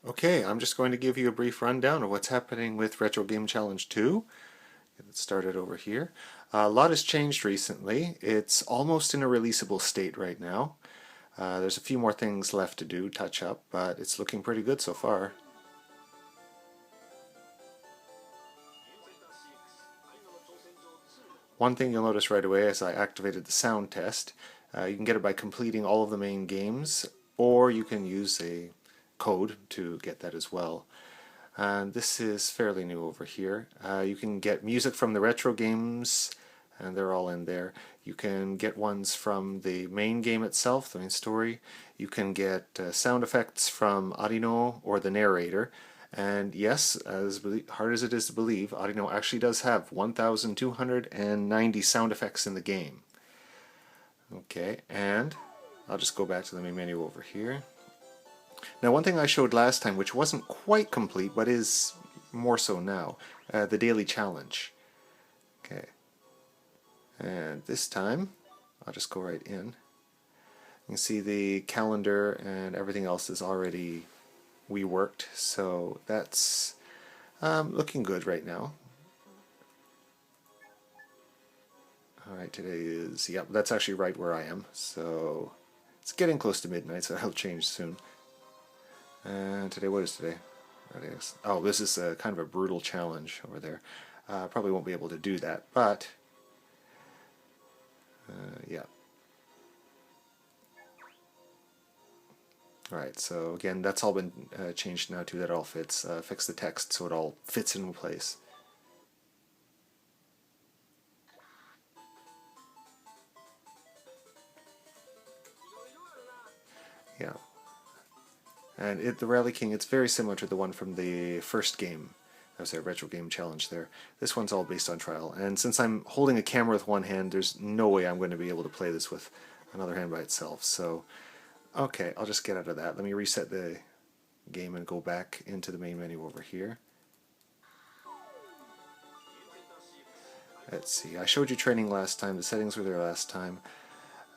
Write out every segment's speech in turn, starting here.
Okay, I'm just going to give you a brief rundown of what's happening with Retro Game Challenge 2. Get it started over here. A lot has changed recently. It's almost in a releasable state right now. There's a few more things left to do, touch up, but it's looking pretty good so far. One thing you'll notice right away as I activated the sound test, you can get it by completing all of the main games, or you can use a code to get that as well. And this is fairly new over here. You can get music from the retro games, and they're all in there. You can get ones from the main game itself, the main story. You can get sound effects from Arino or the narrator. And yes, as hard as it is to believe, Arino actually does have 1,290 sound effects in the game. Okay, and I'll just go back to the main menu over here. Now, one thing I showed last time, which wasn't quite complete, but is more so now, the daily challenge. Okay, and this time, I'll just go right in. You can see the calendar and everything else is already reworked, so that's looking good right now. Alright, today is, yep, that's actually right where I am, so it's getting close to midnight, so that'll change soon. And today, what is today? Oh, this is a kind of a brutal challenge over there. Probably won't be able to do that, but yeah. Alright, so again, that's all been changed now too, that all fits. Fix the text so it all fits in place. Yeah. And the Rally King, it's very similar to the one from the first game. That was a retro game challenge there. This one's all based on trial. And since I'm holding a camera with one hand, there's no way I'm going to be able to play this with another hand by itself. So, okay, I'll just get out of that. Let me reset the game and go back into the main menu over here. Let's see, I showed you training last time. The settings were there last time.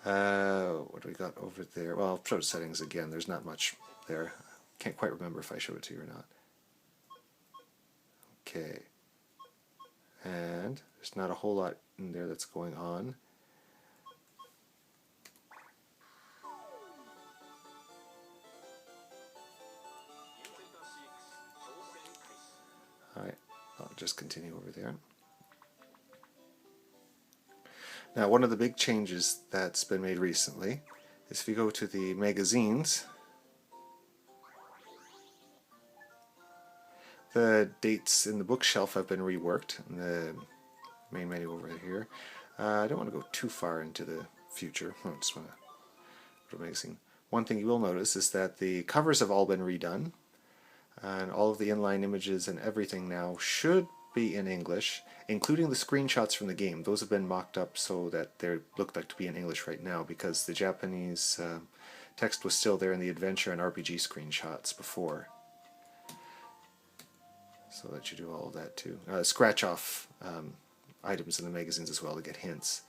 What do we got over there? Well, I'll show the settings again. There's not much there. Can't quite remember if I showed it to you or not. Okay. And there's not a whole lot in there that's going on. Alright, I'll just continue over there. Now, one of the big changes that's been made recently is if you go to the magazines, the dates in the bookshelf have been reworked in the main menu over here. I don't want to go too far into the future. I just want to go to magazine. One thing you will notice is that the covers have all been redone, and all of the inline images and everything now should be in English, including the screenshots from the game. Those have been mocked up so that they look like to be in English right now, because the Japanese text was still there in the adventure and RPG screenshots before. So that you do all of that too. Scratch off items in the magazines as well to get hints.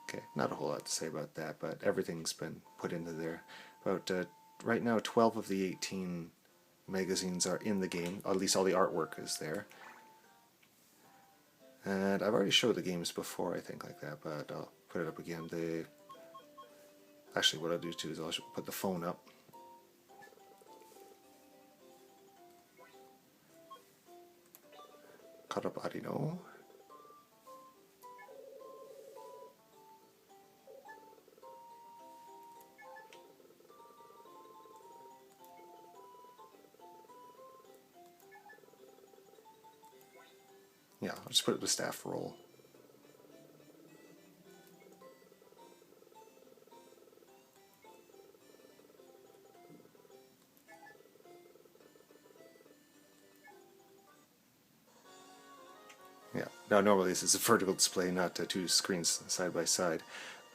Okay, not a whole lot to say about that, but everything's been put into there. About right now, 12 of the 18 magazines are in the game. At least all the artwork is there. And I've already showed the games before, I think, like that, but I'll put it up again. Actually, what I'll do too is I'll put the phone up. Cut up Arino. Yeah, I'll just put it to staff roll. Yeah, now normally this is a vertical display, not two screens side by side,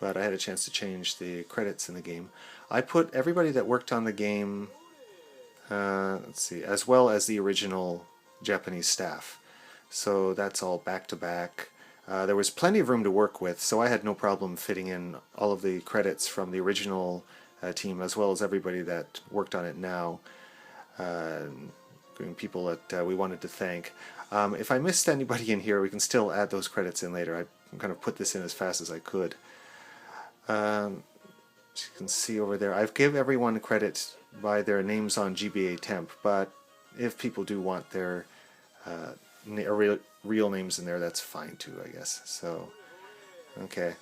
but I had a chance to change the credits in the game. I put everybody that worked on the game, let's see, as well as the original Japanese staff. So that's all back to back. There was plenty of room to work with, so I had no problem fitting in all of the credits from the original team, as well as everybody that worked on it now, including people that we wanted to thank. If I missed anybody in here, we can still add those credits in later. I kind of put this in as fast as I could. As you can see over there, I've given everyone credit by their names on GBA temp, but if people do want their real names in there, that's fine too, I guess. So, okay.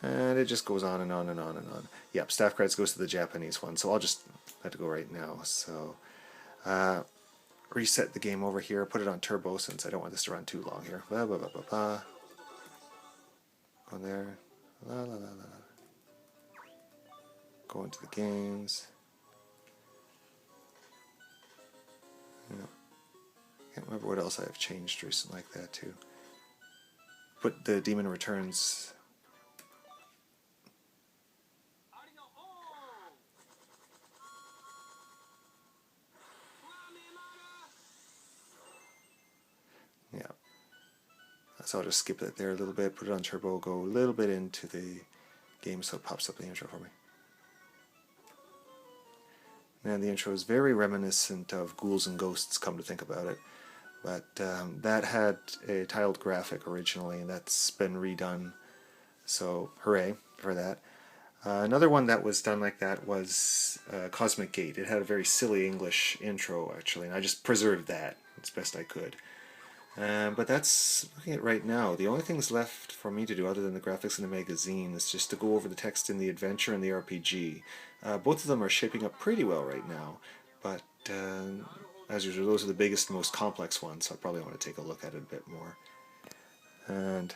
And it just goes on and on and on and on. Yep, staff credits goes to the Japanese one, so I'll just let it go right now. So, reset the game over here, put it on turbo since I don't want this to run too long here. Blah, blah, blah, blah, blah. Go there. La, la, la, la. Go into the games. Yeah. Can't remember what else I've changed recently like that too. Put the Demon Returns. Yeah. So I'll just skip that there a little bit, put it on turbo, go a little bit into the game so it pops up the intro for me. And the intro is very reminiscent of Ghouls and Ghosts, come to think about it. But that had a tiled graphic originally, and that's been redone. So hooray for that. Another one that was done like that was Cosmic Gate. It had a very silly English intro, actually, and I just preserved that as best I could. But that's, looking at right now, the only things left for me to do other than the graphics in the magazine is just to go over the text in the adventure and the RPG. Both of them are shaping up pretty well right now, but as usual, those are the biggest and most complex ones, so I probably want to take a look at it a bit more. And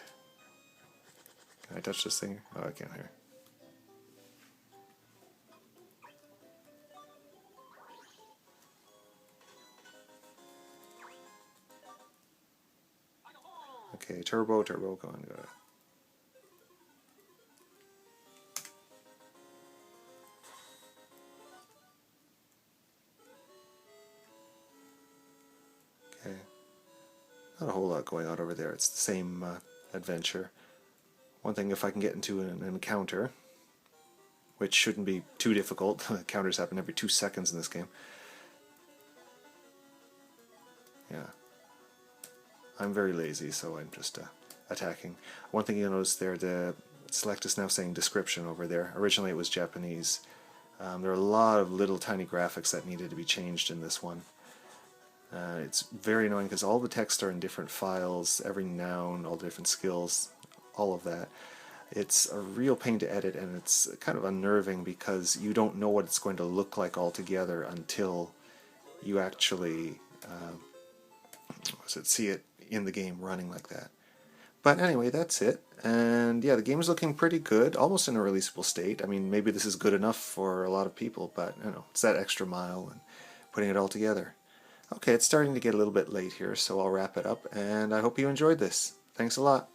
can I touch this thing? Oh, I can't hear. Okay, turbo, go on, go. Okay, not a whole lot going on over there. It's the same adventure. One thing, if I can get into an encounter, which shouldn't be too difficult. Encounters happen every 2 seconds in this game. Yeah. I'm very lazy, so I'm just attacking. One thing you'll notice there, the select is now saying description over there. Originally it was Japanese. There are a lot of little tiny graphics that needed to be changed in this one. It's very annoying because all the text are in different files, every noun, all the different skills, all of that. It's a real pain to edit, and it's kind of unnerving because you don't know what it's going to look like altogether until you actually see it in the game running like that. But anyway, that's it. And yeah, the game is looking pretty good, almost in a releasable state. I mean, maybe this is good enough for a lot of people, but you know, it's that extra mile and putting it all together. Okay, it's starting to get a little bit late here, so I'll wrap it up, and I hope you enjoyed this. Thanks a lot.